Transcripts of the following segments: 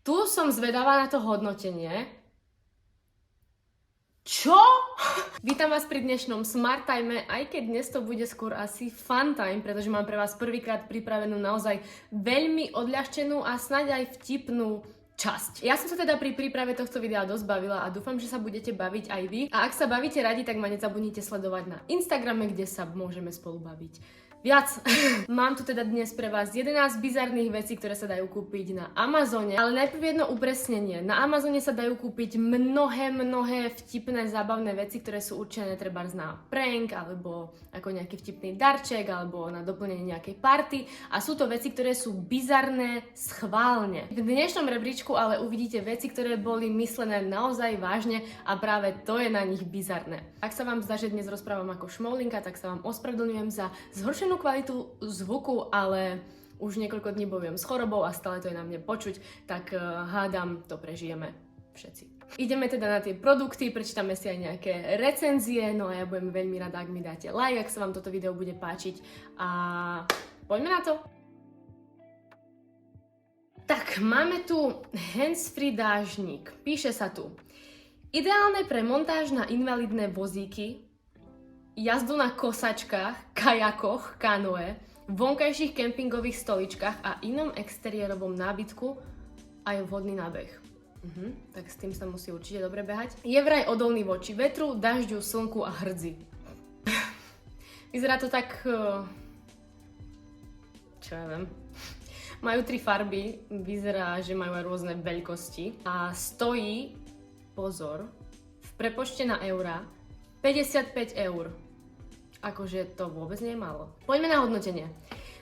Tu som zvedavá na to hodnotenie. Čo? Vítam vás pri dnešnom Smart Time, aj keď dnes to bude skôr asi fun time, pretože mám pre vás prvýkrát pripravenú naozaj veľmi odľahčenú a snáď aj vtipnú časť. Ja som sa teda pri príprave tohto videa dosť bavila a dúfam, že sa budete baviť aj vy. A ak sa bavíte radi, tak ma nezabudnite sledovať na Instagrame, kde sa môžeme spolu baviť viac. Mám tu teda dnes pre vás 11 bizarných vecí, ktoré sa dajú kúpiť na Amazone, ale najprv jedno upresnenie. Na Amazone sa dajú kúpiť mnohé vtipné, zábavné veci, ktoré sú určené trebárs na prank, alebo ako nejaký vtipný darček, alebo na doplnenie nejakej party. A sú to veci, ktoré sú bizarné schválne. V dnešnom rebríčku ale uvidíte veci, ktoré boli myslené naozaj vážne a práve to je na nich bizarné. Ak sa vám zdá, že dnes rozprávam ako šmoulinka, tak sa vám ospravedlňujem za zhoršenú kvalitu zvuku, ale už niekoľko dní bojujem s chorobou a stále to je na mne počuť, tak hádam, to prežijeme všetci. Ideme teda na tie produkty, prečítame si aj nejaké recenzie, no a ja budem veľmi rada, ak mi dáte like, ak sa vám toto video bude páčiť a poďme na to! Tak, máme tu handsfree dážnik. Píše sa tu: ideálne pre montáž na invalidné vozíky, jazdu na kosačkách, kajakoch, kanoe, vonkajších kempingových stoličkách a inom exteriérovom nábytku aj vhodný nábeh. Tak s tým sa musí určite dobre behať. Je vraj odolný voči vetru, dažďu, slnku a hrdzi. Vyzerá to tak... čo ja viem. Majú 3 farby, vyzerá, že majú aj rôzne veľkosti a stojí, pozor, v prepočte na eurá 55 eur. Akože to vôbec nie je málo. Poďme na hodnotenie.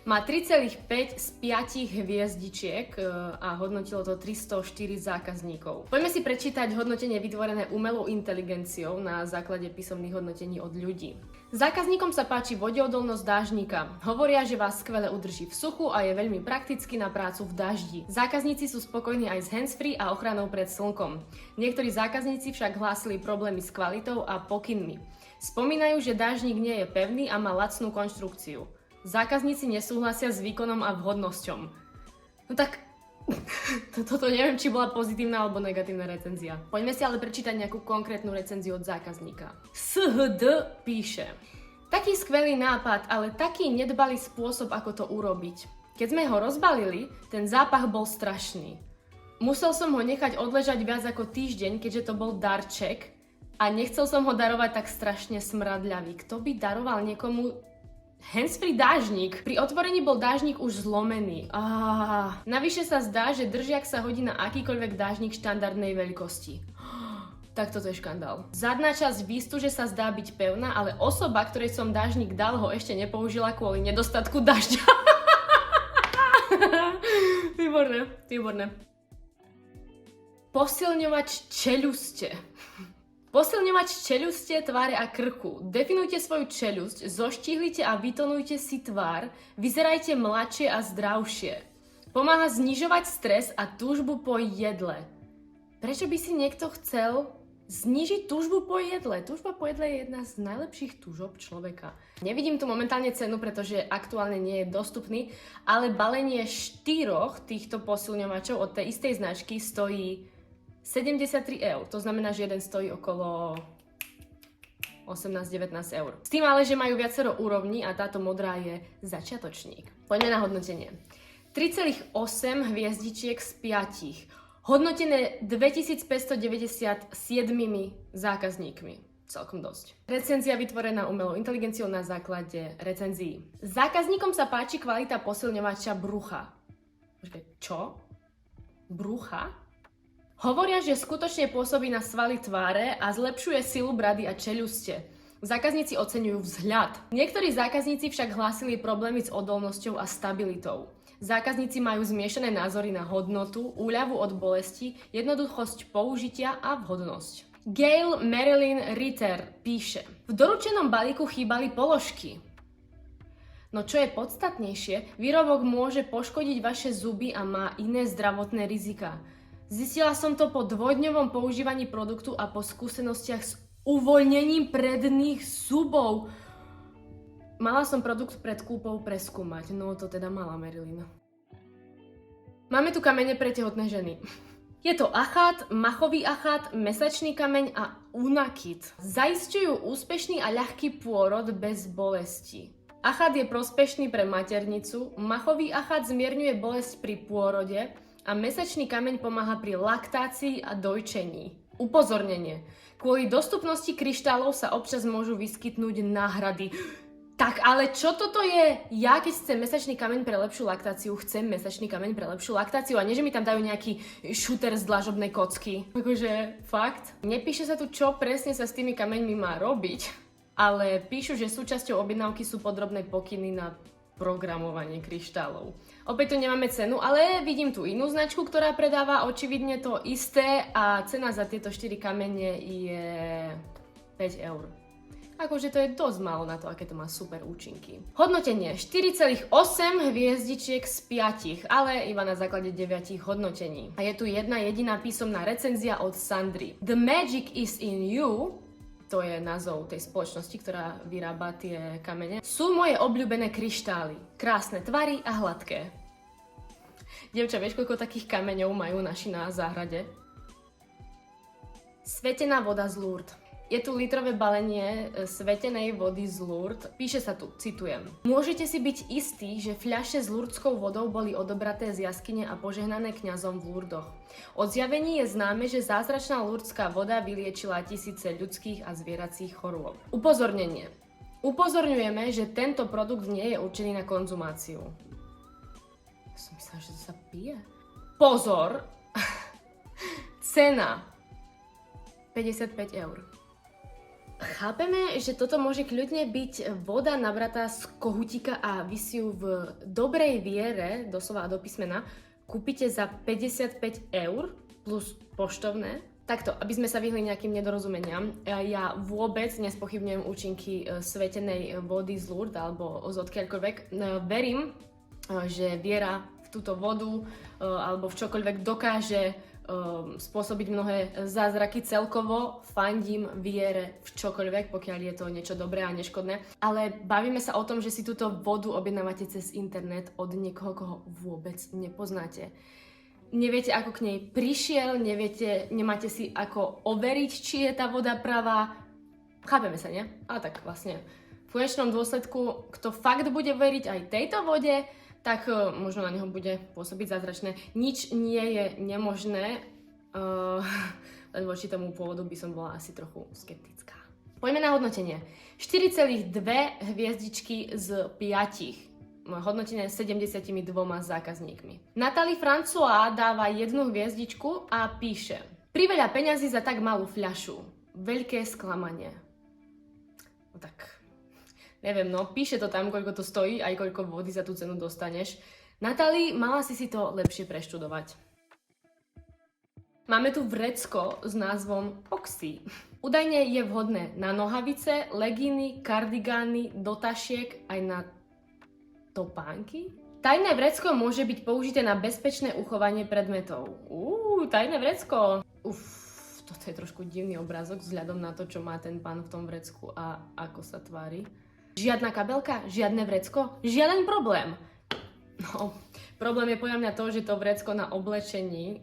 Má 3,5 z 5 hviezdičiek a hodnotilo to 304 zákazníkov. Poďme si prečítať hodnotenie vytvorené umelou inteligenciou na základe písomných hodnotení od ľudí. Zákazníkom sa páči vodeodolnosť dážnika. Hovoria, že vás skvele udrží v suchu a je veľmi praktický na prácu v daždi. Zákazníci sú spokojní aj s handsfree a ochranou pred slnkom. Niektorí zákazníci však hlásili problémy s kvalitou a pokynmi. Spomínajú, že dážnik nie je pevný a má lacnú konštrukciu. Zákazníci nesúhlasia s výkonom a vhodnosťou. No tak, toto neviem, či bola pozitívna alebo negatívna recenzia. Poďme si ale prečítať nejakú konkrétnu recenziu od zákazníka. SHD píše: taký skvelý nápad, ale taký nedbalý spôsob, ako to urobiť. Keď sme ho rozbalili, ten zápach bol strašný. Musel som ho nechať odležať viac ako týždeň, keďže to bol darček, a nechcel som ho darovať tak strašne smradľavý. Kto by daroval niekomu handsfree dážnik? Pri otvorení bol dážnik už zlomený. Navyše sa zdá, že držiak sa hodí na akýkoľvek dážnik štandardnej veľkosti. Tak toto je škandál. Zadná časť výstuže sa zdá byť pevná, ale osoba, ktorej som dážnik dal, ho ešte nepoužila kvôli nedostatku dažďa. Výborné. Posilňovač čeľuste. Posilňovač čeľuste, tváre a krku. Definujte svoju čeľusť, zoštíhlite a vytonujte si tvár, vyzerajte mladšie a zdravšie. Pomáha znižovať stres a túžbu po jedle. Prečo by si niekto chcel znižiť túžbu po jedle? Túžba po jedle je jedna z najlepších túžob človeka. Nevidím tu momentálne cenu, pretože aktuálne nie je dostupný, ale balenie 4 týchto posilňovačov od tej istej značky stojí 73 eur, to znamená, že jeden stojí okolo 18-19 eur. S tým ale, že majú viacero úrovní a táto modrá je začiatočník. Poďme na hodnotenie. 3,8 hviezdičiek z 5. Hodnotené 2597 zákazníkmi. Celkom dosť. Recenzia vytvorená umelou inteligenciou na základe recenzií. Zákazníkom sa páči kvalita posilňovača brucha. Počkaj, čo? Brucha? Hovoria, že skutočne pôsobí na svaly tváre a zlepšuje silu brady a čeľuste. Zákazníci oceňujú vzhľad. Niektorí zákazníci však hlásili problémy s odolnosťou a stabilitou. Zákazníci majú zmiešané názory na hodnotu, úľavu od bolesti, jednoduchosť použitia a vhodnosť. Gail Marilyn Ritter píše: v doručenom balíku chýbali položky. No čo je podstatnejšie, výrobok môže poškodiť vaše zuby a má iné zdravotné rizika. Zistila som to po 2-dňovom používaní produktu a po skúsenostiach s uvoľnením predných zubov. Mala som produkt pred kúpou preskúmať, no to teda mala Marilyn. Máme tu kamene pre tehotné ženy. Je to achát, machový achát, mesačný kameň a unakit. Zaisťujú úspešný a ľahký pôrod bez bolesti. Achát je prospešný pre maternicu, machový achát zmierňuje bolesť pri pôrode a mesačný kameň pomáha pri laktácii a dojčení. Upozornenie. Kvôli dostupnosti kryštálov sa občas môžu vyskytnúť náhrady. Tak ale čo toto je? Ja keď chcem mesačný kameň pre lepšiu laktáciu, chcem mesačný kameň pre lepšiu laktáciu a nie, že mi tam dajú nejaký šúter z dlažobnej kocky. Takže fakt. Nepíše sa tu, čo presne sa s tými kameňmi má robiť, ale píšu, že súčasťou objednávky sú podrobné pokyny na programovanie kryštálov. Opäť tu nemáme cenu, ale vidím tu inú značku, ktorá predáva očividne to isté a cena za tieto 4 kamene je 5 eur. Akože to je dosť málo na to, aké to má super účinky. Hodnotenie 4,8 hviezdičiek z 5, ale iba na základe 9 hodnotení. A je tu jedna jediná písomná recenzia od Sandry. The magic is in you, to je názov tej spoločnosti, ktorá vyrába tie kamene, sú moje obľúbené kryštály. Krásne tvary a hladké. Dievča, vieš, koľko takých kameňov majú naši na záhrade? Svetená voda z Lourdes. Je tu litrové balenie svetenej vody z Lourdes. Píše sa tu, citujem. Môžete si byť istí, že fľaše s lurdskou vodou boli odobraté z jaskyne a požehnané kňazom v Lurdoch. Od zjavení je známe, že zázračná lurdská voda vyliečila tisíce ľudských a zvieracích chorôb. Upozornenie. Upozorňujeme, že tento produkt nie je určený na konzumáciu. Ja som myslela, že to sa pije. Pozor! Cena 55 eur. Chápeme, že toto môže kľudne byť voda nabratá z kohutíka a vy si ju v dobrej viere, doslova do písmena, kúpite za 55 eur plus poštovné. Takto, aby sme sa vyhli nejakým nedorozumeniam, ja vôbec nespochybňujem účinky svetenej vody z Lourdes alebo z odkiaľkoľvek. Verím, že viera v túto vodu alebo v čokoľvek dokáže spôsobiť mnohé zázraky. Celkovo fandím viere v čokoľvek, pokiaľ je to niečo dobré a neškodné. Ale bavíme sa o tom, že si túto vodu objednávate cez internet od niekoho, koho vôbec nepoznáte. Neviete, ako k nej prišiel, nemáte si ako overiť, či je tá voda pravá. Chápeme sa, nie? Ale tak vlastne v konečnom dôsledku, kto fakt bude veriť aj tejto vode, tak možno na neho bude pôsobiť zázračné. Nič nie je nemožné, len voči tomu pôvodu by som bola asi trochu skeptická. Poďme na hodnotenie. 4,2 hviezdičky z 5. Hodnotené 72 zákazníkmi. Natalie François dáva 1 hviezdičku a píše: Priveľa peňazí za tak malú fľašu. Veľké sklamanie. No tak... Neviem, no, píše to tam, koľko to stojí, aj koľko vody za tú cenu dostaneš. Natalie, mala si to lepšie preštudovať. Máme tu vrecko s názvom Oxy. Údajne je vhodné na nohavice, legíny, kardigány, do tašiek, aj na topánky. Tajné vrecko môže byť použité na bezpečné uchovanie predmetov. Tajné vrecko. Toto je trošku divný obrázok vzhľadom na to, čo má ten pán v tom vrecku a ako sa tvári. Žiadna kabelka, žiadne vrecko, žiaden problém. No, problém je podľa mňa to, že to vrecko na oblečení,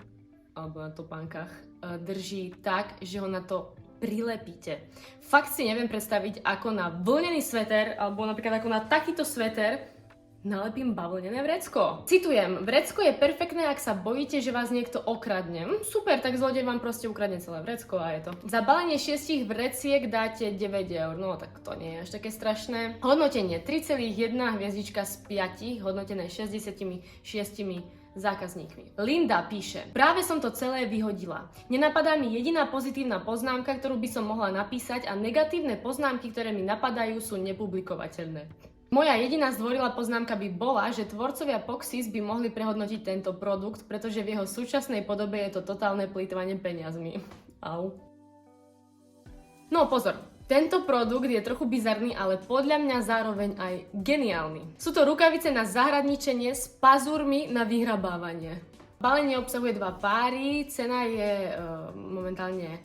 alebo na topánkach, drží tak, že ho na to prilepíte. Fakt si neviem predstaviť, ako na vlnený sveter, alebo napríklad ako na takýto sveter, nalepím bavlnené vrecko. Citujem, vrecko je perfektné, ak sa bojíte, že vás niekto okradne. Super, tak zlodej vám proste ukradne celé vrecko a je to. Za balenie 6 vreciek dáte 9 eur, no tak to nie je až také strašné. Hodnotenie 3,1 hviezdička z 5, hodnotené 66 zákazníkmi. Linda píše: Práve som to celé vyhodila. Nenapadá mi jediná pozitívna poznámka, ktorú by som mohla napísať a negatívne poznámky, ktoré mi napadajú, sú nepublikovateľné. Moja jediná zdvorilá poznámka by bola, že tvorcovia Poxys by mohli prehodnotiť tento produkt, pretože v jeho súčasnej podobe je to totálne plýtvanie peniazmi. Au. No pozor, tento produkt je trochu bizarný, ale podľa mňa zároveň aj geniálny. Sú to rukavice na zahradničenie s pazúrmi na vyhrabávanie. Balenie obsahuje 2 páry, cena je momentálne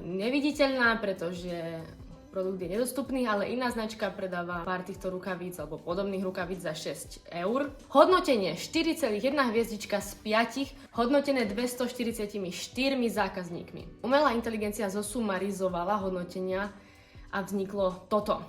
neviditeľná, pretože produkt je nedostupný, ale iná značka predáva pár týchto rukavíc alebo podobných rukavíc za 6 eur. Hodnotenie 4,1 hviezdička z 5, hodnotené 244 zákazníkmi. Umelá inteligencia zosumarizovala hodnotenia a vzniklo toto.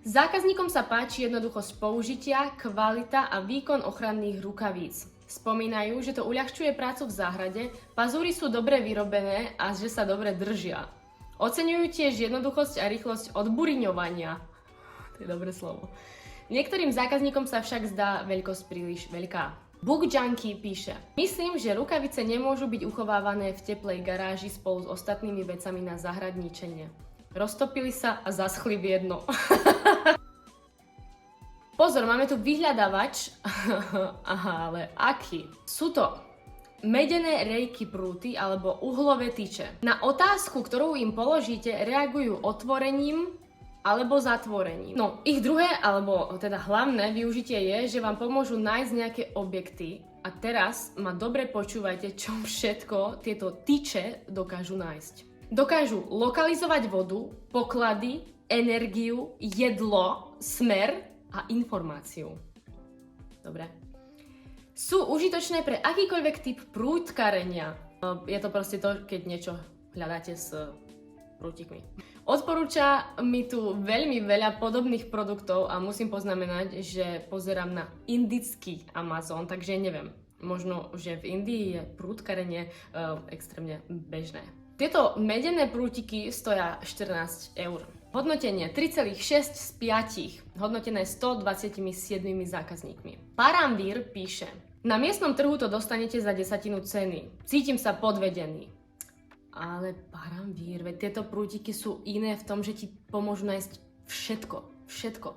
Zákazníkom sa páči jednoduchosť použitia, kvalita a výkon ochranných rukavíc. Spomínajú, že to uľahčuje prácu v záhrade, pazúry sú dobre vyrobené a že sa dobre držia. Oceňujú tiež jednoduchosť a rýchlosť odburiňovania. To je dobré slovo. Niektorým zákazníkom sa však zdá veľkosť príliš veľká. Book Junkie píše: Myslím, že rukavice nemôžu byť uchovávané v teplej garáži spolu s ostatnými vecami na zahradníčenie. Roztopili sa a zaschli v jedno. Pozor, máme tu vyhľadávač. Aha, ale aký? Sú to medené rejky prúty alebo uhlové tyče. Na otázku, ktorú im položíte, reagujú otvorením alebo zatvorením. No, ich druhé, alebo teda hlavné využitie je, že vám pomôžu nájsť nejaké objekty. A teraz ma dobre počúvajte, čo všetko tieto tyče dokážu nájsť. Dokážu lokalizovať vodu, poklady, energiu, jedlo, smer a informáciu. Dobre. Sú užitočné pre akýkoľvek typ prúdkarenia. Je to proste to, keď niečo hľadáte s prútikmi. Odporúča mi tu veľmi veľa podobných produktov a musím poznamenať, že pozerám na indický Amazon, takže neviem. Možno, že v Indii je prúdkarenie extrémne bežné. Tieto medené prútiky stoja 14 eur. Hodnotenie 3,6 z 5, hodnotené 127 zákazníkmi. Paramvír píše: Na miestnom trhu to dostanete za 10 ceny. Cítim sa podvedený. Ale Paramvír, veď tieto prútiky sú iné v tom, že ti pomôžu nájsť všetko.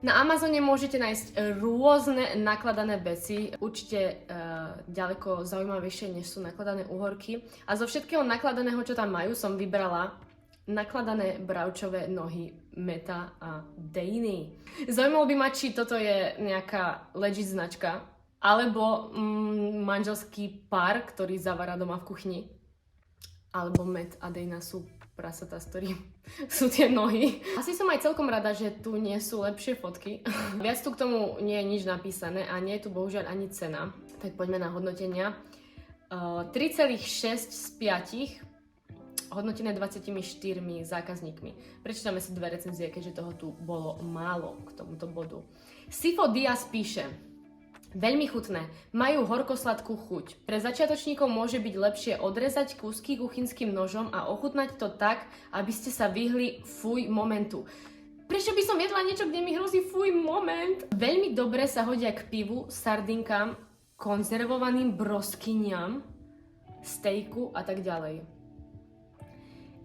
Na Amazone môžete nájsť rôzne nakladané veci, určite ďaleko zaujímavejšie, než sú nakladané uhorky. A zo všetkého nakladaného, čo tam majú, som vybrala nakladané bravčové nohy Meta a Dainy. Zaujímalo by ma, či toto je nejaká legit značka, alebo manželský pár, ktorý zavára doma v kuchyni. Alebo Met a Dana sú prasatá, s ktorým sú tie nohy. Asi som aj celkom rada, že tu nie sú lepšie fotky. Viac tu k tomu nie je nič napísané a nie je tu bohužiaľ ani cena. Tak poďme na hodnotenia. 3,6 z 5, hodnotené 24 zákazníkmi. Prečítame si dve recenzie, keďže toho tu bolo málo k tomuto bodu. Sifo Diaz píše: Veľmi chutné, majú horkosladkú chuť. Pre začiatočníkov môže byť lepšie odrezať kúsky kuchynským nožom a ochutnať to tak, aby ste sa vyhli fuj momentu. Prečo by som jedla niečo, kde mi hrozí fuj moment? Veľmi dobre sa hodia k pivu, sardinkám, konzervovaným broskyniam, stejku a tak ďalej.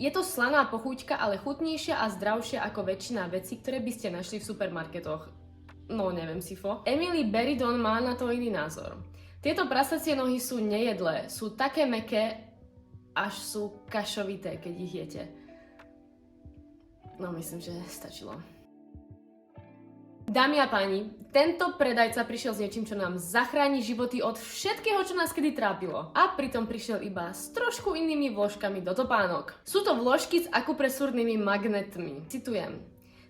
Je to slaná pochuťka, ale chutnejšia a zdravšia ako väčšina vecí, ktoré by ste našli v supermarketoch. No, neviem, Sifo. Emily Beridon má na to iný názor. Tieto prasacie nohy sú nejedlé, sú také mäkké, až sú kašovité, keď ich jete. No, myslím, že stačilo. Dámy a páni, tento predajca prišiel s niečím, čo nám zachráni životy od všetkého, čo nás kedy trápilo. A pritom prišiel iba s trošku inými vložkami do topánok. Sú to vložky s akupresúrnymi magnetmi. Citujem: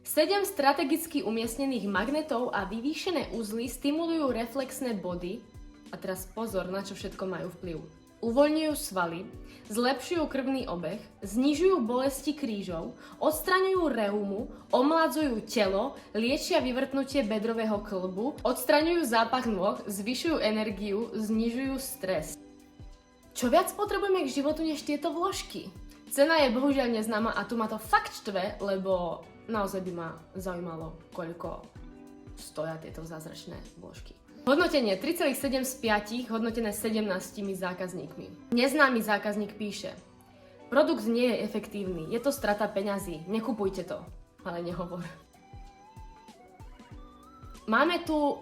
7 strategicky umiestnených magnetov a vyvýšené uzly stimulujú reflexné body. A teraz pozor, na čo všetko majú vplyv. Uvoľňujú svaly, zlepšujú krvný obeh, znižujú bolesti krížov, odstraňujú reumu, omladzujú telo, liečia vyvrtnutie bedrového kĺbu, odstraňujú zápach nôh, zvyšujú energiu, znižujú stres. Čo viac potrebujeme k životu než tieto vložky? Cena je bohužiaľ neznáma a tu ma to fakt štve, lebo naozaj by ma zaujímalo, koľko stoja tieto zázračné vložky. Hodnotenie 3,7 z 5, hodnotené 17 zákazníkmi. Neznámy zákazník píše: Produkt nie je efektívny, je to strata peňazí, nekupujte to. Ale nehovor. Máme tu...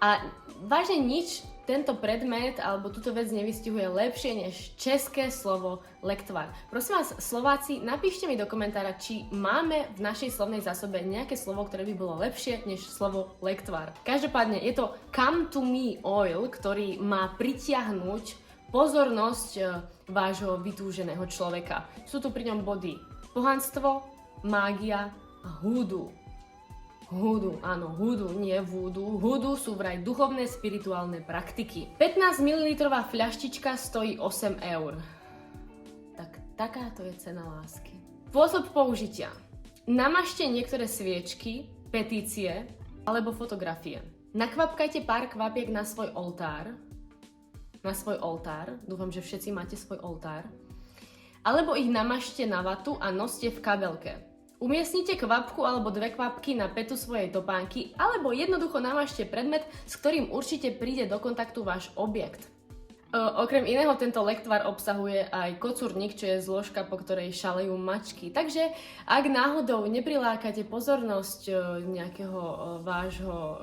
A vážne nič tento predmet alebo túto vec nevystihuje lepšie než české slovo lektvar. Prosím vás, Slováci, napíšte mi do komentára, či máme v našej slovnej zásobe nejaké slovo, ktoré by bolo lepšie než slovo lektvar. Každopádne je to Come to me oil, ktorý má pritiahnuť pozornosť vášho vytúženého človeka. Sú tu pri ňom body Pohanstvo, mágia a hoodoo. Hoodoo, áno, hoodoo, nie voodoo. Hoodoo sú vraj duchovné spirituálne praktiky. 15 ml fľaštička stojí 8 eur. Tak takáto je cena lásky. Spôsob použitia. Namažte niektoré sviečky, petície alebo fotografie. Nakvapkajte pár kvapiek na svoj oltár. Dúfam, že všetci máte svoj oltár. Alebo ich namažte na vatu a noste v kabelke. Umiestnite kvapku alebo 2 kvapky na petu svojej topánky, alebo jednoducho namažte predmet, s ktorým určite príde do kontaktu váš objekt. Okrem iného tento lektvar obsahuje aj kocúrnik, čo je zložka, po ktorej šalejú mačky. Takže ak náhodou neprilákate pozornosť nejakého vášho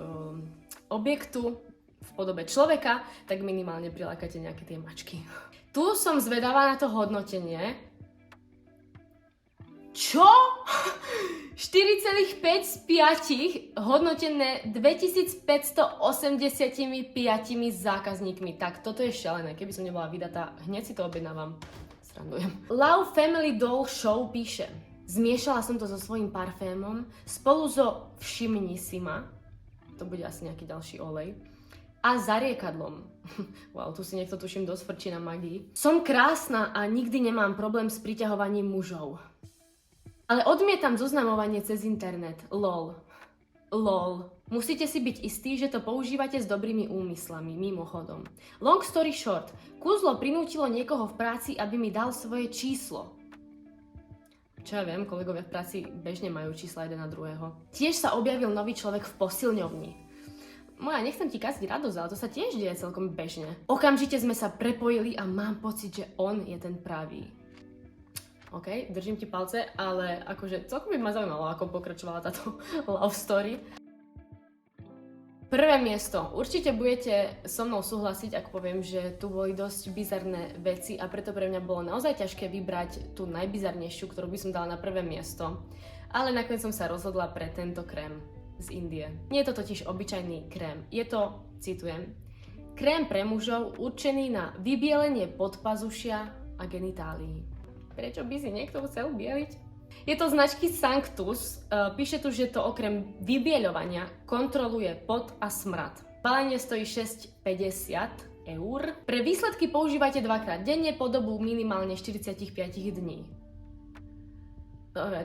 objektu v podobe človeka, tak minimálne prilákate nejaké tie mačky. Tu som zvedavá na to hodnotenie. Čo? 4,5 z 5 hodnotené 2585 zákazníkmi. Tak toto je šialené, keby som nebola vydatá, hneď si to objednávam. Srandujem. Love Family Doll Show píše: zmiešala som to so svojím parfémom spolu so Všimni si ma, to bude asi nejaký ďalší olej, a zariekadlom. Wow, tu si niekto tuším dosť frčí na magii. Som krásna a nikdy nemám problém s priťahovaním mužov. Ale odmietam zoznamovanie cez internet. LOL. Musíte si byť istí, že to používate s dobrými úmyslami, mimochodom. Long story short, kúzlo prinútilo niekoho v práci, aby mi dal svoje číslo. Čo ja viem, kolegovia v práci bežne majú čísla jeden na druhého. Tiež sa objavil nový človek v posilňovni. Moja, nechcem ti kaziť radosť, ale to sa tiež deje celkom bežne. Okamžite sme sa prepojili a mám pocit, že on je ten pravý. OK, držím ti palce, ale akože celkom by ma zaujímalo, ako pokračovala táto love story. Prvé miesto. Určite budete so mnou súhlasiť, ak poviem, že tu boli dosť bizarné veci a preto pre mňa bolo naozaj ťažké vybrať tú najbizarnejšiu, ktorú by som dala na prvé miesto. Ale nakoniec som sa rozhodla pre tento krém z Indie. Nie je to totiž obyčajný krém. Je to, citujem, krém pre mužov určený na vybielenie podpazušia a genitálií. Prečo by si niekto chcel bieliť? Je to značky Sanctus. Píše tu, že to okrem vybieľovania kontroluje pot a smrad. Balenie stojí 6,50 eur. Pre výsledky používajte 2-krát denne po dobu minimálne 45 dní.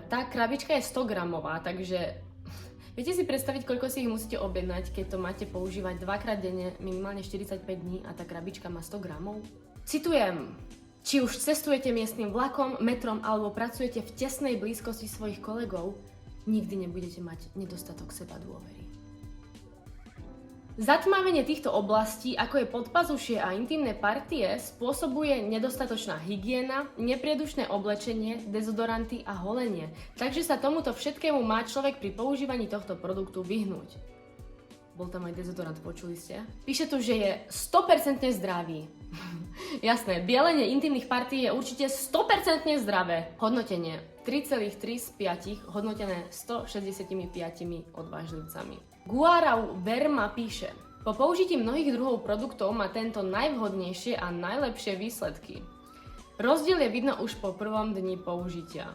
Tá krabička je 100 gramová, takže viete si predstaviť, koľko si ich musíte objednať, keď to máte používať 2-krát denne minimálne 45 dní a tá krabička má 100 gramov? Citujem. Či už cestujete miestnym vlakom, metrom alebo pracujete v tesnej blízkosti svojich kolegov, nikdy nebudete mať nedostatok seba dôvery. Zatmávenie týchto oblastí, ako je podpazušie a intimné partie, spôsobuje nedostatočná hygiena, nepriedušné oblečenie, dezodoranty a holenie. Takže sa tomuto všetkému má človek pri používaní tohto produktu vyhnúť. Bol tam aj dezodorant, počuli ste? Píše tu, že je 100% zdravý. Jasné, bielenie intimných partí je určite 100% zdravé. Hodnotenie 3,3 z 5, hodnotené 165 odvážlivcami. Guarau Verma píše: po použití mnohých druhov produktov má tento najvhodnejšie a najlepšie výsledky. Rozdiel je vidno už po prvom dni použitia.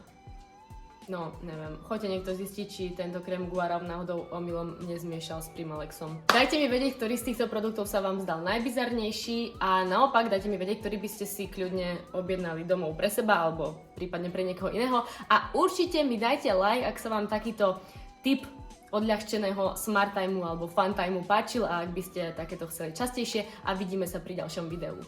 No, neviem. Choďte niekto zistiť, či tento krém Guarau náhodou omylom nezmiešal s Primalexom. Dajte mi vedieť, ktorý z týchto produktov sa vám zdal najbizarnejší a naopak dajte mi vedieť, ktorý by ste si kľudne objednali domov pre seba alebo prípadne pre niekoho iného. A určite mi dajte like, ak sa vám takýto tip odľahčeného smart timeu alebo fun timeu páčil a ak by ste takéto chceli častejšie a vidíme sa pri ďalšom videu.